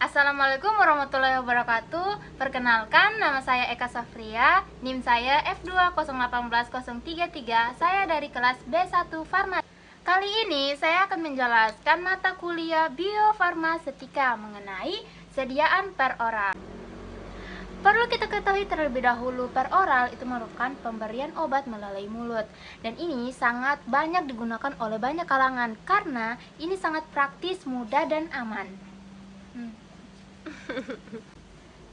Assalamualaikum warahmatullahi wabarakatuh. Perkenalkan, nama saya Eka Safria, NIM saya F2018033. Saya dari kelas B1 Farma. Kali ini saya akan menjelaskan mata kuliah Biofarmasetika mengenai sediaan per oral. Perlu kita ketahui terlebih dahulu, per oral itu merupakan pemberian obat melalui mulut. Dan ini sangat banyak digunakan oleh banyak kalangan karena ini sangat praktis, mudah, dan aman.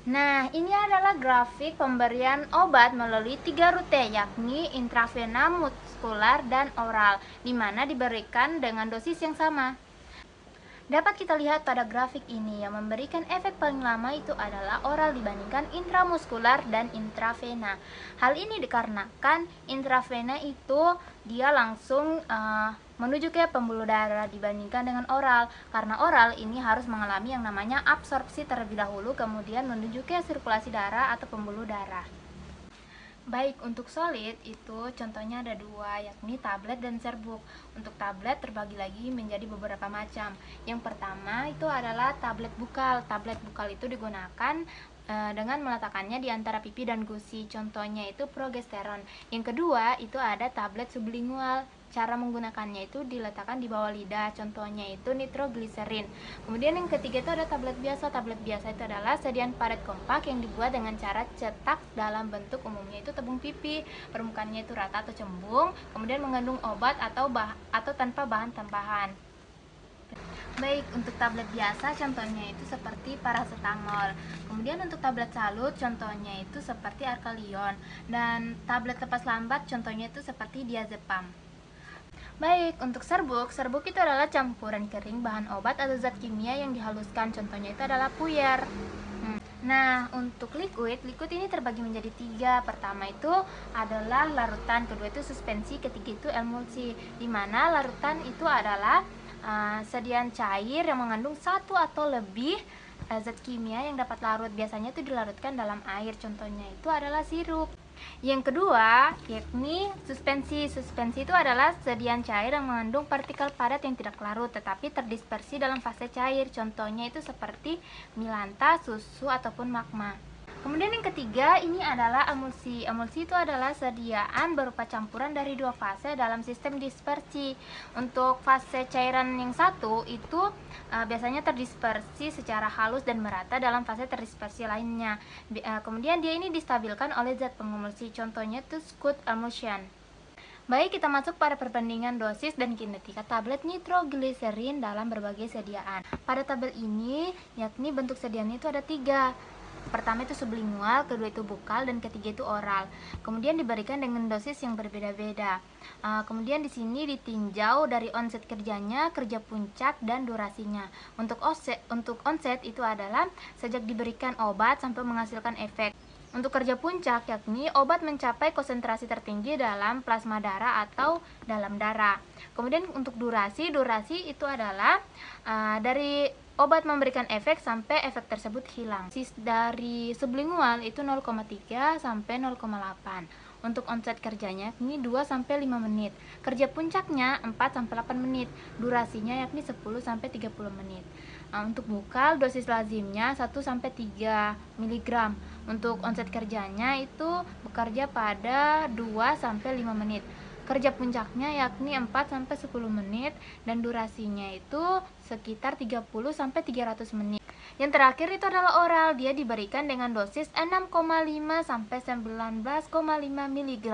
Nah, ini adalah grafik pemberian obat melalui 3 rute, yakni intravena, muskular, dan oral, di mana diberikan dengan dosis yang sama. Dapat kita lihat pada grafik ini, yang memberikan efek paling lama itu adalah oral dibandingkan intramuskular dan intravena. Hal ini dikarenakan intravena itu dia langsung menuju ke pembuluh darah dibandingkan dengan oral, karena oral ini harus mengalami yang namanya absorpsi terlebih dahulu, kemudian menuju ke sirkulasi darah atau pembuluh darah. Baik, untuk solid itu contohnya ada dua, yakni tablet dan serbuk. Untuk tablet terbagi lagi menjadi beberapa macam. Yang pertama itu adalah tablet bukal. Tablet bukal itu digunakan dengan meletakkannya di antara pipi dan gusi. Contohnya itu progesteron. Yang kedua itu ada tablet sublingual. Cara menggunakannya itu diletakkan di bawah lidah, contohnya itu nitrogliserin. Kemudian yang ketiga itu ada tablet biasa. Tablet biasa itu adalah sediaan padat kompak yang dibuat dengan cara cetak dalam bentuk umumnya itu tepung pipi. Permukaannya itu rata atau cembung, kemudian mengandung obat atau tanpa bahan tambahan. Baik, untuk tablet biasa contohnya itu seperti paracetamol. Kemudian untuk tablet salut contohnya itu seperti arkalion. Dan tablet lepas lambat contohnya itu seperti diazepam. Baik, untuk serbuk itu adalah campuran kering bahan obat atau zat kimia yang dihaluskan, contohnya itu adalah puyer. Nah, untuk liquid ini terbagi menjadi 3. Pertama itu adalah larutan, kedua itu suspensi, ketiga itu emulsi. Dimana larutan itu adalah sediaan cair yang mengandung satu atau lebih zat kimia yang dapat larut. Biasanya itu dilarutkan dalam air, contohnya itu adalah sirup. Yang kedua, yakni suspensi. Suspensi itu adalah sediaan cair yang mengandung partikel padat yang tidak larut tetapi terdispersi dalam fase cair. Contohnya itu seperti milanta, susu, ataupun magma. Kemudian yang ketiga, ini adalah emulsi. Emulsi itu adalah sediaan berupa campuran dari 2 fase dalam sistem dispersi. Untuk fase cairan yang satu itu biasanya terdispersi secara halus dan merata dalam fase terdispersi lainnya. Kemudian dia ini distabilkan oleh zat pengemulsi, contohnya itu Scott emulsion. Baik, kita masuk pada perbandingan dosis dan kinetika tablet nitrogliserin dalam berbagai sediaan. Pada tabel ini, yakni bentuk sediaannya itu ada 3. Pertama itu sublingual, kedua itu bukal, dan ketiga itu oral. Kemudian diberikan dengan dosis yang berbeda-beda. Kemudian di sini ditinjau dari onset kerjanya, kerja puncak, dan durasinya. Untuk onset itu adalah sejak diberikan obat sampai menghasilkan efek. Untuk kerja puncak, yakni obat mencapai konsentrasi tertinggi dalam plasma darah atau dalam darah. Kemudian untuk durasi itu adalah dari obat memberikan efek sampai efek tersebut hilang. Dosis dari sublingual itu 0,3 sampai 0,8. Untuk onset kerjanya ini 2 sampai 5 menit. Kerja puncaknya 4 sampai 8 menit. Durasinya yakni 10 sampai 30 menit. Untuk bukal dosis lazimnya 1 sampai 3 mg. Untuk onset kerjanya itu bekerja pada 2 sampai 5 menit. Kerja puncaknya yakni 4 sampai 10 menit dan durasinya itu sekitar 30 sampai 300 menit. Yang terakhir itu adalah oral. Dia diberikan dengan dosis 6,5 sampai 19,5 mg.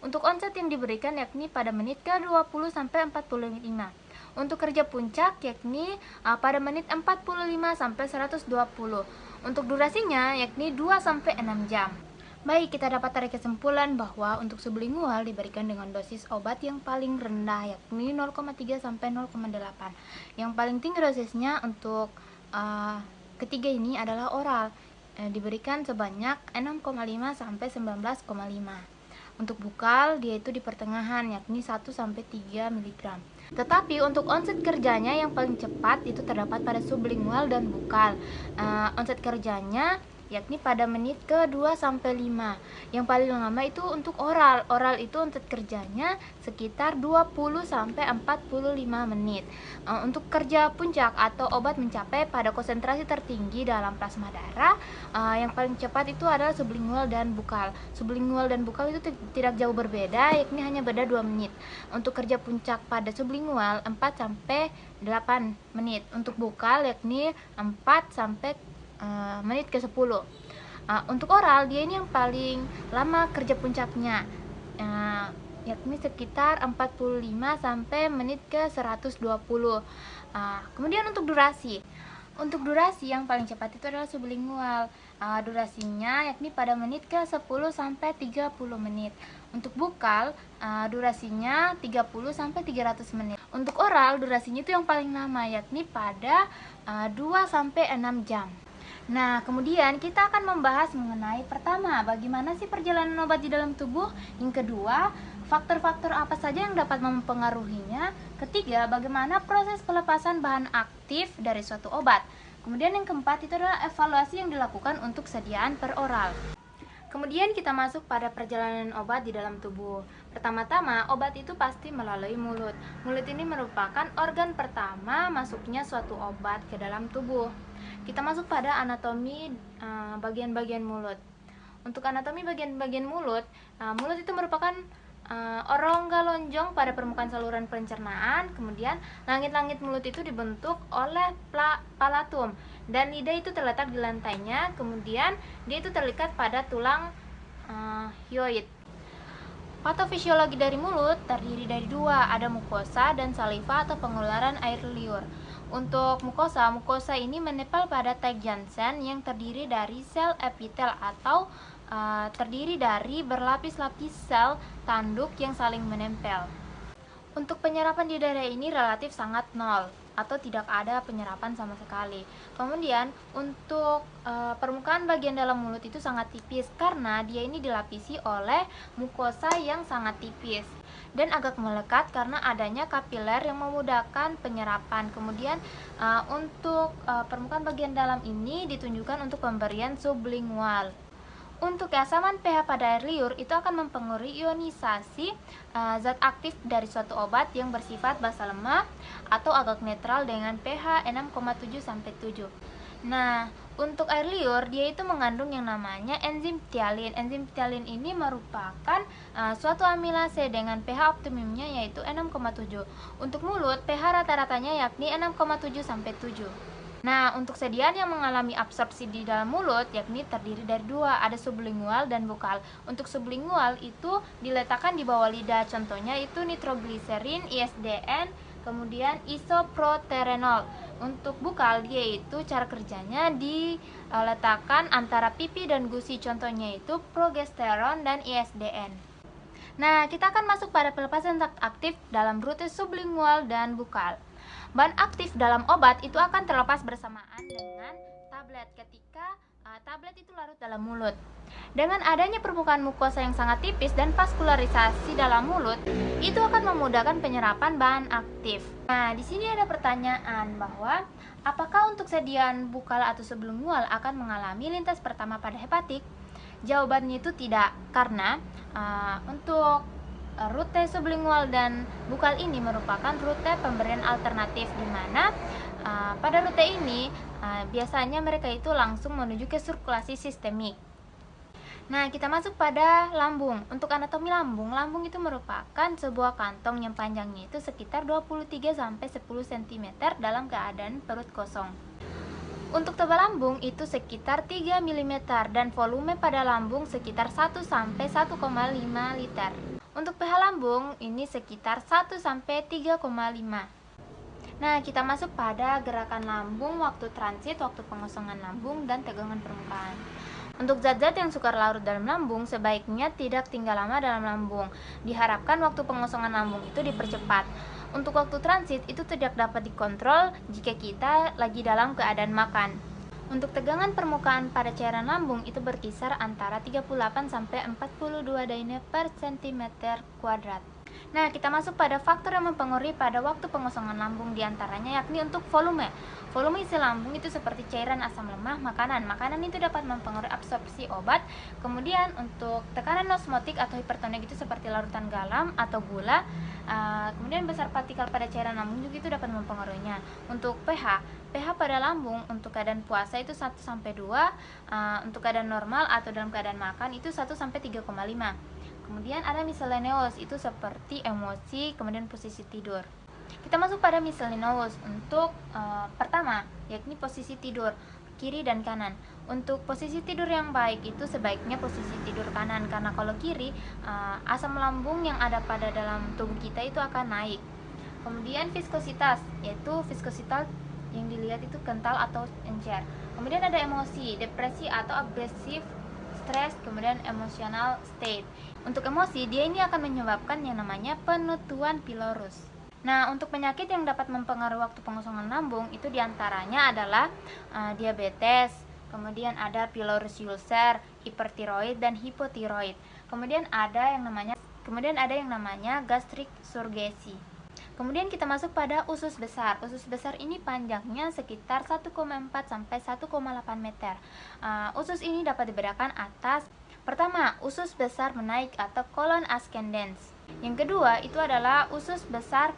Untuk onset yang diberikan yakni pada menit ke-20 sampai 45. Untuk kerja puncak yakni pada menit 45 sampai 120. Untuk durasinya yakni 2 sampai 6 jam. Baik, kita dapat tarik kesimpulan bahwa untuk sublingual diberikan dengan dosis obat yang paling rendah yakni 0,3 sampai 0,8. Yang paling tinggi dosisnya untuk ketiga ini adalah oral. Diberikan sebanyak 6,5 sampai 19,5. Untuk bukal dia itu di pertengahan yakni 1 sampai 3 mg. Tetapi untuk onset kerjanya yang paling cepat itu terdapat pada sublingual dan bukal. Onset kerjanya yakni pada menit ke-2 sampai 5. Yang paling lama itu untuk oral. Oral itu untuk kerjanya sekitar 20 sampai 45 menit. Untuk kerja puncak atau obat mencapai pada konsentrasi tertinggi dalam plasma darah, yang paling cepat itu adalah sublingual dan bukal. Sublingual dan bukal itu tidak jauh berbeda, yakni hanya beda 2 menit. Untuk kerja puncak pada sublingual 4 sampai 8 menit. Untuk bukal yakni 4 sampai menit ke 10. Untuk oral dia ini yang paling lama kerja puncaknya, yakni sekitar 45 sampai menit ke 120. Kemudian untuk durasi yang paling cepat itu adalah sublingual. Durasinya yakni pada menit ke 10 sampai 30 menit. Untuk bukal durasinya 30 sampai 300 menit. Untuk oral durasinya itu yang paling lama, yakni pada 2 sampai 6 jam. Nah, kemudian kita akan membahas mengenai pertama, bagaimana sih perjalanan obat di dalam tubuh. Yang kedua, faktor-faktor apa saja yang dapat mempengaruhinya. Ketiga, bagaimana proses pelepasan bahan aktif dari suatu obat. Kemudian yang keempat itu adalah evaluasi yang dilakukan untuk sediaan per oral. Kemudian kita masuk pada perjalanan obat di dalam tubuh. Pertama-tama, obat itu pasti melalui mulut. Mulut ini merupakan organ pertama masuknya suatu obat ke dalam tubuh. Kita masuk pada anatomi bagian-bagian mulut. Untuk anatomi bagian-bagian mulut, mulut itu merupakan rongga lonjong pada permukaan saluran pencernaan. Kemudian langit-langit mulut itu dibentuk oleh palatum dan lidah itu terletak di lantainya. Kemudian dia itu terlikat pada tulang hyoid. Patofisiologi dari mulut terdiri dari dua, ada mukosa dan saliva atau pengeluaran air liur. Untuk mukosa ini menempel pada tag Janssen yang terdiri dari sel epitel atau terdiri dari berlapis-lapis sel tanduk yang saling menempel. Untuk penyerapan di daerah ini relatif sangat nol atau tidak ada penyerapan sama sekali. Kemudian untuk permukaan bagian dalam mulut itu sangat tipis karena dia ini dilapisi oleh mukosa yang sangat tipis dan agak melekat karena adanya kapiler yang memudahkan penyerapan. Kemudian untuk permukaan bagian dalam ini ditunjukkan untuk pemberian sublingual. Untuk keasaman pH pada air liur itu akan mempengaruhi ionisasi zat aktif dari suatu obat yang bersifat basa lemah atau agak netral dengan pH 6,7 sampai 7. Nah, untuk air liur dia itu mengandung yang namanya enzim ptyalin. Enzim ptyalin ini merupakan suatu amilase dengan pH optimumnya yaitu 6,7. Untuk mulut pH rata-ratanya yakni 6,7 sampai 7. Nah, untuk sediaan yang mengalami absorpsi di dalam mulut yakni terdiri dari dua, ada sublingual dan bukal. Untuk sublingual itu diletakkan di bawah lidah, contohnya itu nitrogliserin, ISDN, kemudian isoproterenol. Untuk bukal dia itu cara kerjanya diletakkan antara pipi dan gusi, contohnya itu progesteron dan ISDN. Nah, kita akan masuk pada pelepasan zat aktif dalam rute sublingual dan bukal. Bahan aktif dalam obat itu akan terlepas bersamaan dengan tablet ketika tablet itu larut dalam mulut. Dengan adanya permukaan mukosa yang sangat tipis dan vaskularisasi dalam mulut, itu akan memudahkan penyerapan bahan aktif. Nah, di sini ada pertanyaan bahwa apakah untuk sediaan bukal atau sublingual akan mengalami lintas pertama pada hepatik? Jawabannya itu tidak, karena untuk rute sublingual dan bukal ini merupakan rute pemberian alternatif di mana pada rute ini biasanya mereka itu langsung menuju ke sirkulasi sistemik. Nah, kita masuk pada lambung. Untuk anatomi lambung, lambung itu merupakan sebuah kantong yang panjangnya itu sekitar 23 sampai 10 cm dalam keadaan perut kosong. Untuk tebal lambung itu sekitar 3 mm dan volume pada lambung sekitar 1 sampai 1,5 liter. Untuk pH lambung ini sekitar 1 sampai 3,5. Nah, kita masuk pada gerakan lambung waktu transit, waktu pengosongan lambung dan tegangan permukaan. Untuk zat-zat yang sukar larut dalam lambung sebaiknya tidak tinggal lama dalam lambung. Diharapkan waktu pengosongan lambung itu dipercepat. Untuk waktu transit itu tidak dapat dikontrol jika kita lagi dalam keadaan makan. Untuk tegangan permukaan pada cairan lambung itu berkisar antara 38 sampai 42 dyne per cm kuadrat. Nah, kita masuk pada faktor yang mempengaruhi pada waktu pengosongan lambung, diantaranya yakni untuk volume. Volume isi lambung itu seperti cairan, asam lemah, makanan. Makanan itu dapat mempengaruhi absorpsi obat. Kemudian untuk tekanan osmotik atau hipertonik itu seperti larutan garam atau gula. Kemudian besar partikel pada cairan lambung juga itu dapat mempengaruhinya. Untuk pH pada lambung untuk keadaan puasa itu 1-2, untuk keadaan normal atau dalam keadaan makan itu 1-3,5. Kemudian ada miscellaneous, itu seperti emosi, kemudian posisi tidur. Kita masuk pada miscellaneous untuk pertama, yakni posisi tidur kiri dan kanan. Untuk posisi tidur yang baik itu sebaiknya posisi tidur kanan, karena kalau kiri asam lambung yang ada pada dalam tubuh kita itu akan naik. Kemudian viskositas, yaitu viskositas yang dilihat itu kental atau encer. Kemudian ada emosi, depresi atau agresif, stres, kemudian emotional state. Untuk emosi, dia ini akan menyebabkan yang namanya penutuan pilorus. Nah, untuk penyakit yang dapat mempengaruhi waktu pengosongan lambung itu diantaranya adalah diabetes, kemudian ada pylorus ulcer, hipertiroid dan hipotiroid. Kemudian ada yang namanya gastric surgery. Kemudian kita masuk pada usus besar. Usus besar ini panjangnya sekitar 1,4 sampai 1,8 meter. Usus ini dapat dibedakan atas. Pertama, usus besar menaik atau colon ascendens. Yang kedua, itu adalah usus besar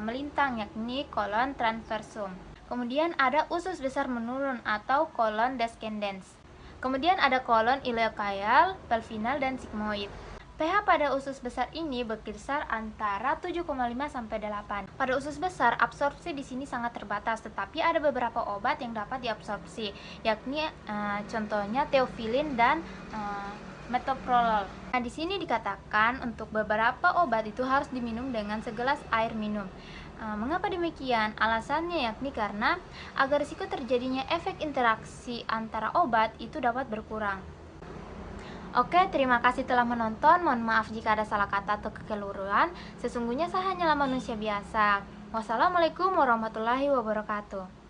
melintang, yakni colon transversum. Kemudian ada usus besar menurun atau colon descendens. Kemudian ada colon ileokaal, pelvinal, dan sigmoid. pH pada usus besar ini berkisar antara 7,5 sampai 8. Pada usus besar, absorpsi di sini sangat terbatas, tetapi ada beberapa obat yang dapat diabsorpsi, yakni contohnya teofilin dan metoprolol. Nah, di sini dikatakan untuk beberapa obat itu harus diminum dengan segelas air minum. Mengapa demikian? Alasannya yakni karena agar risiko terjadinya efek interaksi antara obat itu dapat berkurang. Oke, terima kasih telah menonton. Mohon maaf jika ada salah kata atau kekeliruan. Sesungguhnya saya hanyalah manusia biasa. Wassalamualaikum warahmatullahi wabarakatuh.